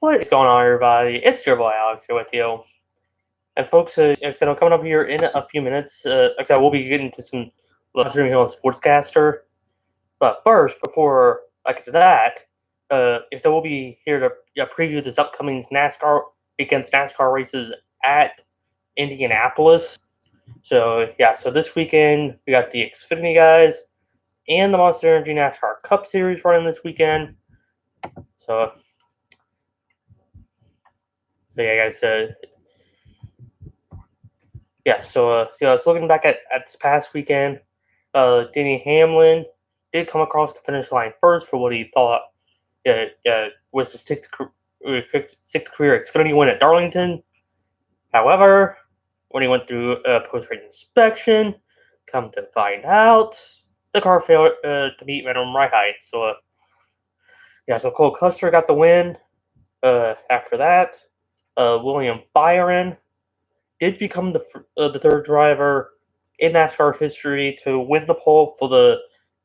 What is going on, everybody? It's your boy Alex here with you. And folks, like I said, I'm coming up here in a few minutes. Like I said, we'll be getting to some streaming on Sportscaster. But first, before I get to that, so we'll be here to preview this upcoming NASCAR races at Indianapolis. So this weekend we got the Xfinity guys and the Monster Energy NASCAR Cup Series running this weekend. So yeah, guys. So I was looking back at this past weekend. Denny Hamlin did come across the finish line first for what he thought was his sixth career Xfinity win at Darlington. However, when he went through post-race inspection, come to find out, the car failed to meet minimum ride height. So Cole Custer got the win. After that, William Byron did become the third driver in NASCAR history to win the pole for the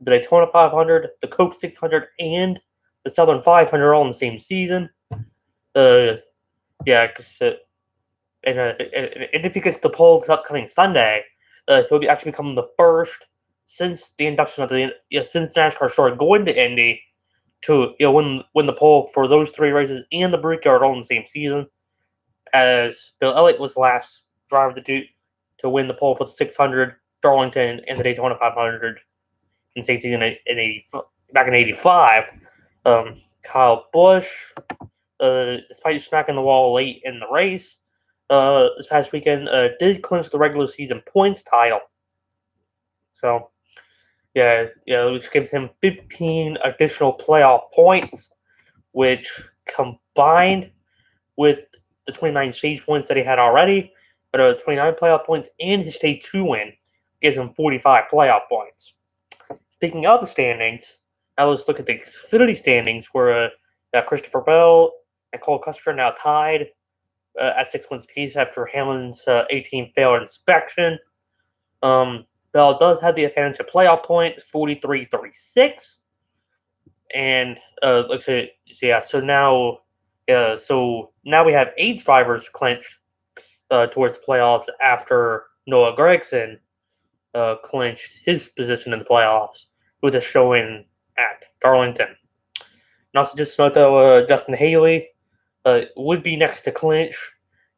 Daytona 500, the Coke 600, and the Southern 500 all in the same season. And if he gets the pole this upcoming Sunday, he'll actually become the first since the induction of since NASCAR started going to Indy to win the pole for those three races and the Brickyard all in the same season, as Bill Elliott was the last driver to win the pole for the 600, Darlington, and the Daytona 500 in same season back in '85. Kyle Busch, despite smacking the wall late in the race this past weekend, did clinch the regular season points title. So, which gives him 15 additional playoff points, which combined with the 29 stage points that he had already, but 29 playoff points and his stage 2 win gives him 45 playoff points. Speaking of the standings, now let's look at the Xfinity standings, where Christopher Bell and Cole Custer are now tied at 6 wins apiece after Hamlin's 18 failed inspection. Bell does have the advantage of playoff points, 43-36. And so now we have 8 drivers clinched towards the playoffs after Noah Gragson clinched his position in the playoffs with a showing at Darlington. And also just note that Justin Haley would be next to clinch.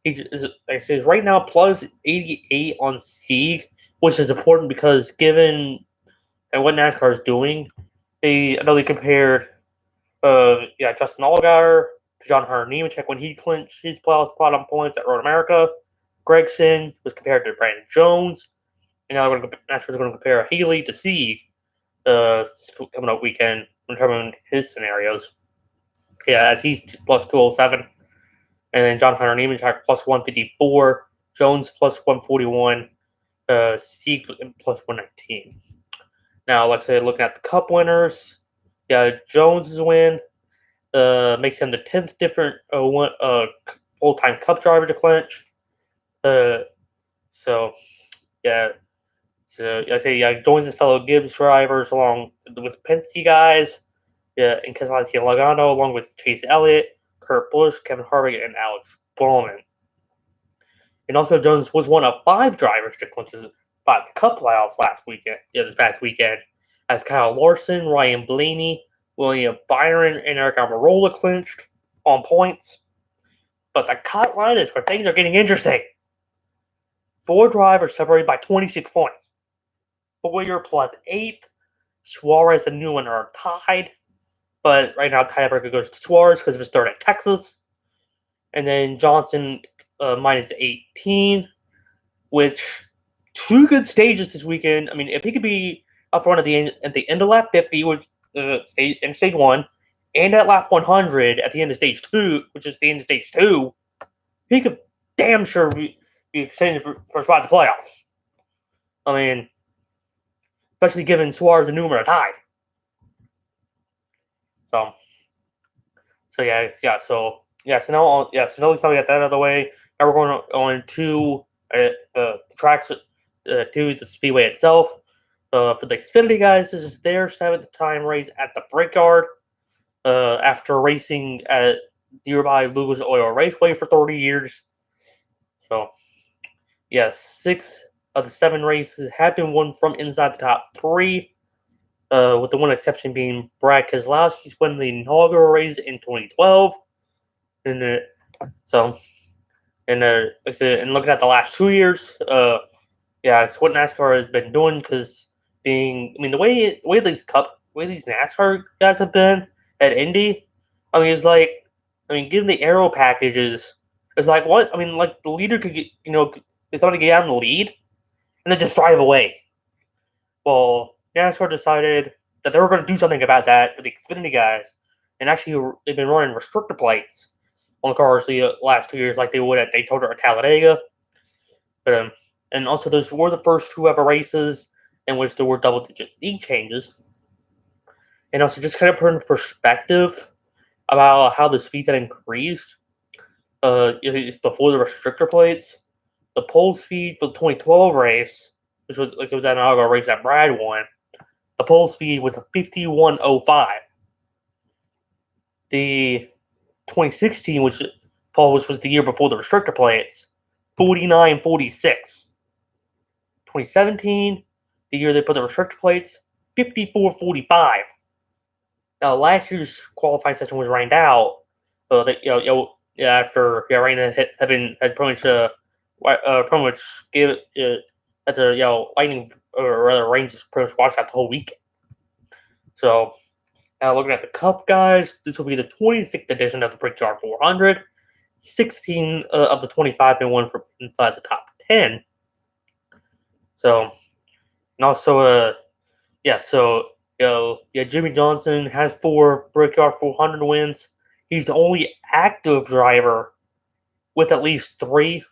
He is right now plus 88 on Sieg, which is important because given what NASCAR is doing, they compared Justin Allgaier to John Hunter Nemechek when he clinched his playoff spot on points at Road America. Gregson was compared to Brandon Jones, and now NASCAR is going to compare Haley to Sieg this coming up weekend when determining his scenarios. As he's plus 207, and then John Hunter Nemechek plus 154, Jones plus 141, Sieg plus 119. Now, looking at the Cup winners, Jones' win makes him the 10th different full-time Cup driver to clinch. Joins his fellow Gibbs drivers along with Penske guys, and Keselowski and Logano, along with Chase Elliott, Kurt Busch, Kevin Harvick, and Alex Bowman. And also, Jones was one of 5 drivers to clinch the Cup playoffs this past weekend, as Kyle Larson, Ryan Blaney, William Byron, and Eric Almirola clinched on points. But the cut line is where things are getting interesting. 4 drivers separated by 26 points. Bowyer plus 8. Suarez and Newman are tied. But right now, tiebreaker goes to Suarez because of his third at Texas. And then Johnson minus 18, which 2 good stages this weekend. I mean, if he could be up front at the end of lap 50, which in stage 1, and at lap 100 at the end of stage 2, which is the end of stage 2, he could damn sure be contending for a spot in the playoffs. I mean, especially given Suarez and Newman are tied. So now we got that out of the way. Now we're going on to the tracks, to the speedway itself. For the Xfinity guys, this is their 7th time race at the Brickyard. After racing at nearby Lucas Oil Raceway for 30 years. So, yeah, 6 of the 7 races have been won from inside the top 3, with the one exception being Brad Keselowski's won the inaugural race in 2012. And so, and like I said, and looking at the last 2 years, yeah, it's what NASCAR has been doing because the way these NASCAR guys have been at Indy, it's like, given the aero packages, it's like what like the leader could get, if somebody get out in the lead and then just drive away. Well, NASCAR decided that they were going to do something about that for the Xfinity guys, and actually they've been running restrictor plates on cars the last 2 years, like they would at Daytona or Talladega. But, and also, those were the first 2 ever races in which there were double-digit league changes. And also, just kind of put in perspective about how the speed had increased before the restrictor plates. The pole speed for the 2012 race, which was that inaugural race that Brad won, the pole speed was a 51.05. The 2016, which was the year before the restrictor plates, 49.46. 2017, the year they put the restrictor plates, 54.45. Now, last year's qualifying session was rained out. After rain had pretty much gave it as a lightning, or rather rain just pretty much washed out the whole week. So now looking at the Cup guys, this will be the 26th edition of the Brickyard 400. 16 of the 25 been won from inside the top 10. So, and also Jimmy Johnson has 4 Brickyard 400 wins. He's the only active driver with at least 3.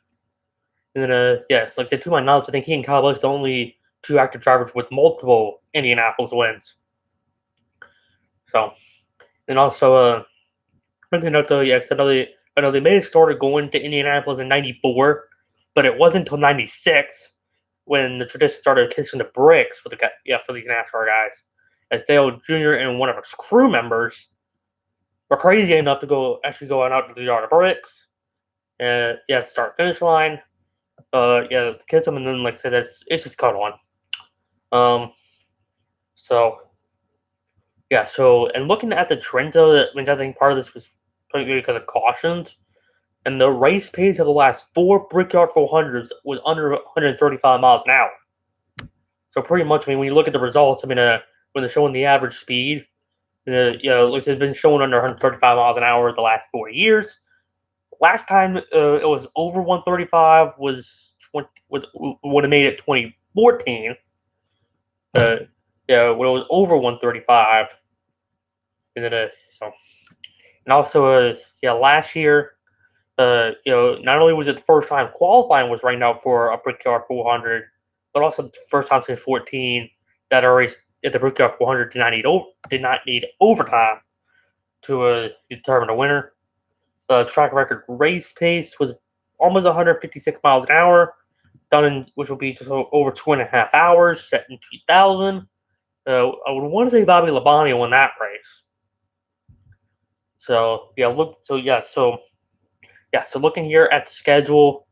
And then, like I said, to my knowledge, I think he and Kyle Busch are the only 2 active drivers with multiple Indianapolis wins. So, and also, I know they may have started going to Indianapolis in '94, but it wasn't until '96 when the tradition started kissing the bricks for these NASCAR guys, as Dale Jr. and one of his crew members were crazy enough to go out to the yard of bricks, and start finish line, kiss them, and then like I said, it's just caught on. And looking at the trend, though, I think part of this was probably because of cautions. And the race pace of the last 4 Brickyard 400s was under 135 miles an hour. So pretty much, when you look at the results, when they're showing the average speed, it's been showing under 135 miles an hour the last 4 years. Last time it was over 135 would have made it 2014. When it was over 135, and then last year. Not only was it the first time qualifying was rained out for a Brickyard 400, but also the first time since 2014 that a race at the Brickyard 400 did not need overtime to determine a winner. The track record race pace was almost 156 miles an hour, which will be just over 2.5 hours, set in 2000. I would want to say Bobby Labonte won that race. So looking here at the schedule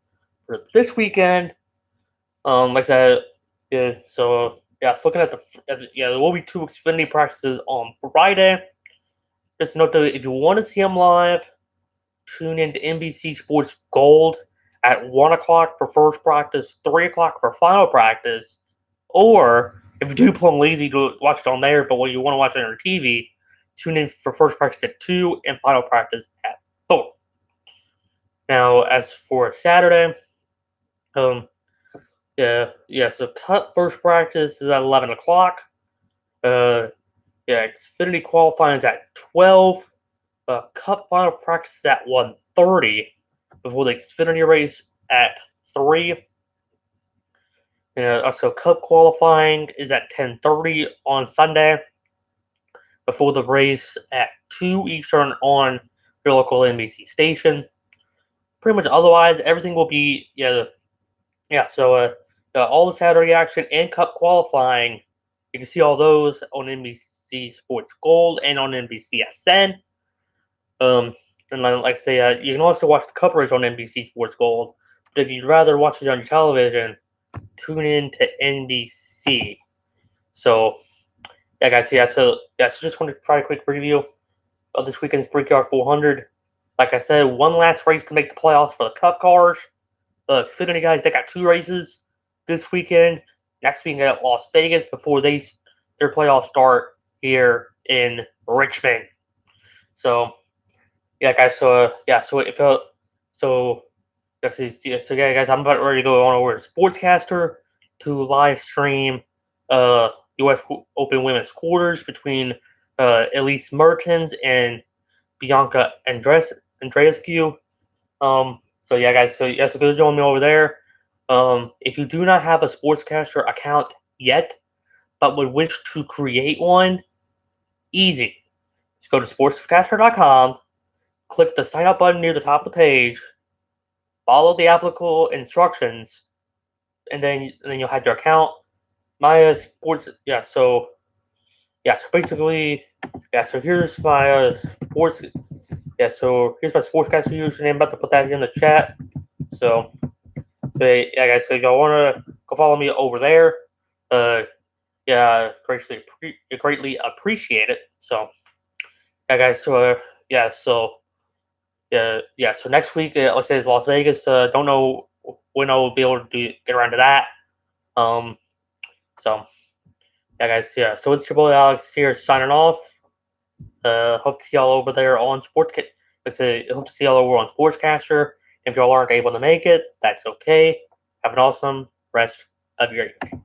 for this weekend, like I said, looking at there will be 2 Xfinity practices on Friday. Just note that if you want to see them live, tune in to NBC Sports Gold at 1 o'clock for first practice, 3 o'clock for final practice, or if you do plumb lazy to watch it on there, but when you want to watch it on your TV, tune in for first practice at 2 and final practice at 4. Now, as for Saturday, so Cup first practice is at 11 o'clock. Xfinity qualifying is at 12. Cup final practice is at 1:30 before the Xfinity race at 3. Also, Cup qualifying is at 10:30 on Sunday before the race at 2 Eastern on your local NBC station. Pretty much otherwise, everything will be all the Saturday action and Cup qualifying, you can see all those on NBC Sports Gold and on NBCSN. And like I say, you can also watch the coverage on NBC Sports Gold. But if you'd rather watch it on your television, tune in to NBC. So yeah, guys, so just want to try a quick preview of this weekend's Brickyard 400. Like I said, one last race to make the playoffs for the Cup cars. The Xfinity guys, they got 2 races this weekend. Next weekend at Las Vegas before their playoffs start here in Richmond. So yeah, guys. So yeah, guys, I'm about ready to go on over to Sportscaster to live stream U.S. Open Women's Quarters between Elise Mertens and Bianca Andreescu. So yeah, guys. So go join me over there. If you do not have a Sportscaster account yet, but would wish to create one, easy. Just go to sportscaster.com, click the sign up button near the top of the page, follow the applicable instructions, and then you'll have your account. My sports, so basically, so here's my sports, so here's my sportscaster username. I'm about to put that in the chat. Yeah, guys, so if y'all wanna go follow me over there, greatly appreciate it. So yeah, guys, so next week, let's say it's Las Vegas. Don't know when I'll be able to get around to that. So yeah, guys, so it's your boy Alex here signing off. Hope to see y'all over there on hope to see y'all over on Sportscaster. If y'all aren't able to make it, that's okay. Have an awesome rest of your evening.